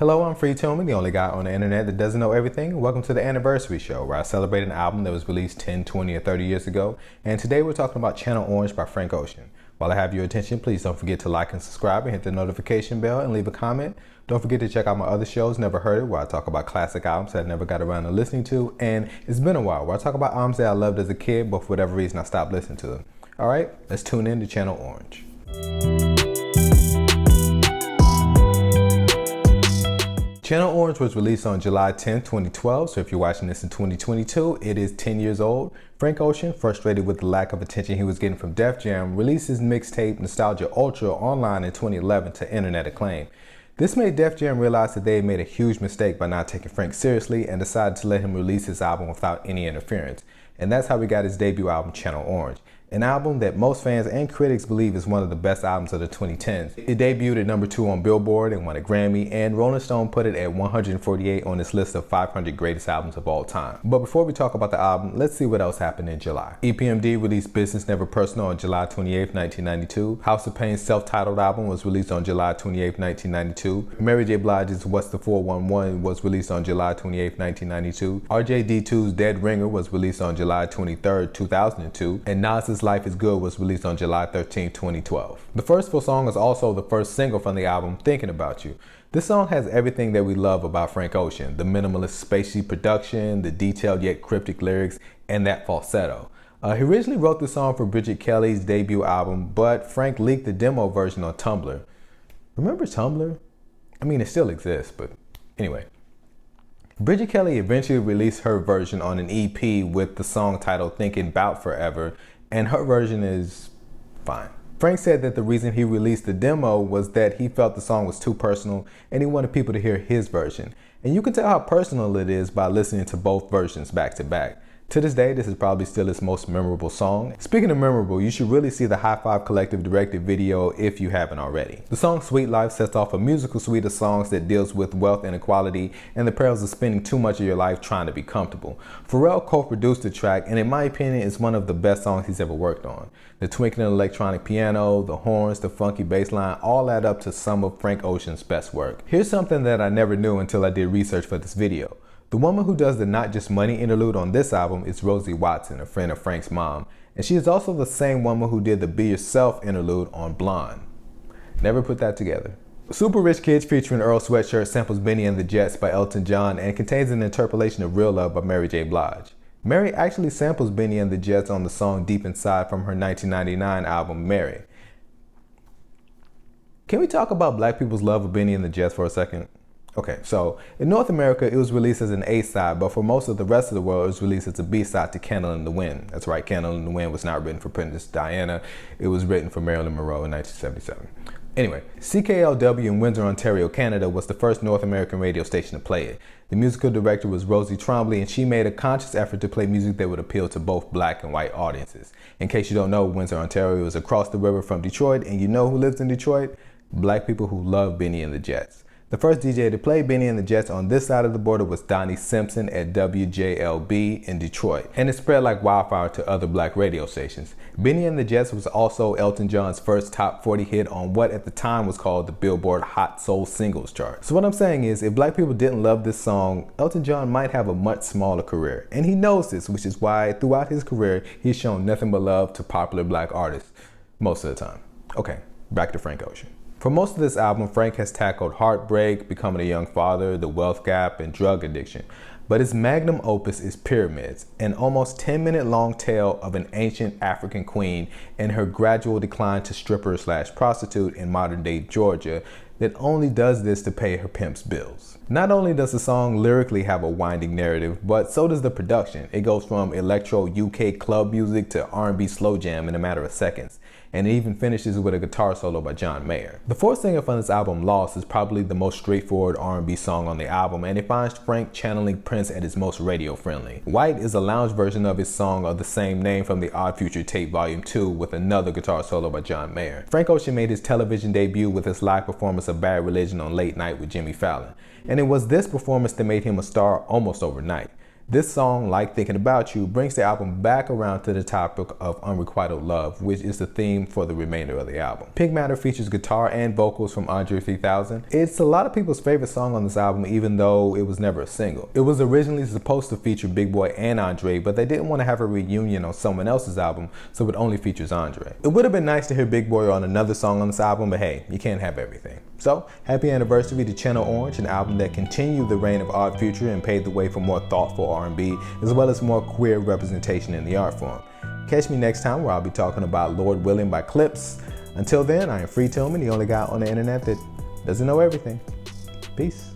Hello, I'm Tillman, the only guy on the internet that doesn't know everything. Welcome to the Anniversary Show, where I celebrate an album that was released 10, 20, or 30 years ago. And today we're talking about Channel Orange by Frank Ocean. While I have your attention, please don't forget to like and subscribe and hit the notification bell and leave a comment. Don't forget to check out my other shows, Never Heard It, where I talk about classic albums that I never got around to listening to. And It's Been a While, where I talk about albums that I loved as a kid, but for whatever reason I stopped listening to them. All right, let's tune in to Channel Orange. Channel Orange was released on July 10, 2012, so if you're watching this in 2022, it is 10 years old. Frank Ocean, frustrated with the lack of attention he was getting from Def Jam, released his mixtape Nostalgia Ultra online in 2011 to internet acclaim. This made Def Jam realize that they had made a huge mistake by not taking Frank seriously and decided to let him release his album without any interference. And that's how we got his debut album, Channel Orange. An album that most fans and critics believe is one of the best albums of the 2010s. It debuted at number 2 on Billboard and won a Grammy, and Rolling Stone put it at 148 on its list of 500 greatest albums of all time. But before we talk about the album, let's see what else happened in July. EPMD released Business Never Personal on July 28, 1992. House of Pain's self-titled album was released on July 28, 1992. Mary J. Blige's What's the 411 was released on July 28, 1992. RJD2's Dead Ringer was released on July 23, 2002. And Nas's Life is Good was released on July 13, 2012. The first full song is also the first single from the album, Thinking About You. This song has everything that we love about Frank Ocean: the minimalist spacey production, the detailed yet cryptic lyrics, and that falsetto. He originally wrote this song for Bridget Kelly's debut album, but Frank leaked the demo version on Tumblr. Remember Tumblr? I mean, it still exists, but anyway. Bridget Kelly eventually released her version on an EP with the song titled Thinking 'Bout Forever, and her version is fine. Frank said that the reason he released the demo was that he felt the song was too personal and he wanted people to hear his version. And you can tell how personal it is by listening to both versions back to back. To this day, this is probably still his most memorable song. Speaking of memorable, you should really see the High Five Collective directed video if you haven't already. The song Sweet Life sets off a musical suite of songs that deals with wealth inequality and the perils of spending too much of your life trying to be comfortable. Pharrell co-produced the track, and in my opinion, it's one of the best songs he's ever worked on. The twinkling electronic piano, the horns, the funky bass line all add up to some of Frank Ocean's best work. Here's something that I never knew until I did research for this video. The woman who does the Not Just Money interlude on this album is Rosie Watson, a friend of Frank's mom, and she is also the same woman who did the Be Yourself interlude on Blonde. Never put that together. Super Rich Kids featuring Earl Sweatshirt samples Benny and the Jets by Elton John and contains an interpolation of Real Love by Mary J. Blige. Mary actually samples Benny and the Jets on the song Deep Inside from her 1999 album Mary. Can we talk about black people's love of Benny and the Jets for a second? Okay, so in North America, it was released as an A-side, but for most of the rest of the world, it was released as a B-side to Candle in the Wind. That's right, Candle in the Wind was not written for Princess Diana. It was written for Marilyn Monroe in 1977. Anyway, CKLW in Windsor, Ontario, Canada was the first North American radio station to play it. The musical director was Rosie Trombley, and she made a conscious effort to play music that would appeal to both black and white audiences. In case you don't know, Windsor, Ontario is across the river from Detroit, and you know who lives in Detroit? Black people who love Benny and the Jets. The first DJ to play Benny and the Jets on this side of the border was Donnie Simpson at WJLB in Detroit, and it spread like wildfire to other black radio stations. Benny and the Jets was also Elton John's first top 40 hit on what at the time was called the Billboard Hot Soul Singles chart. So what I'm saying is, if black people didn't love this song, Elton John might have a much smaller career. And he knows this, which is why throughout his career, he's shown nothing but love to popular black artists most of the time. Okay, back to Frank Ocean. For most of this album, Frank has tackled heartbreak, becoming a young father, the wealth gap, and drug addiction. But his magnum opus is Pyramids, an almost 10-minute long tale of an ancient African queen and her gradual decline to stripper/prostitute in modern-day Georgia that only does this to pay her pimp's bills. Not only does the song lyrically have a winding narrative, but so does the production. It goes from electro UK club music to R&B slow jam in a matter of seconds. And it even finishes with a guitar solo by John Mayer. The fourth single from this album, Lost, is probably the most straightforward R&B song on the album, and it finds Frank channeling Prince at his most radio-friendly. White is a lounge version of his song of the same name from the Odd Future Tape Volume 2 with another guitar solo by John Mayer. Frank Ocean made his television debut with his live performance of Bad Religion on Late Night with Jimmy Fallon, and it was this performance that made him a star almost overnight. This song, like Thinking About You, brings the album back around to the topic of unrequited love, which is the theme for the remainder of the album. Pink Matter features guitar and vocals from Andre 3000. It's a lot of people's favorite song on this album, even though it was never a single. It was originally supposed to feature Big Boi and Andre, but they didn't want to have a reunion on someone else's album, so it only features Andre. It would have been nice to hear Big Boi on another song on this album, but hey, you can't have everything. So, happy anniversary to Channel Orange, an album that continued the reign of Odd Future and paved the way for more thoughtful R&B, as well as more queer representation in the art form. Catch me next time where I'll be talking about Lord Willing by Clips. Until then, I am Free Tillman, the only guy on the internet that doesn't know everything. Peace.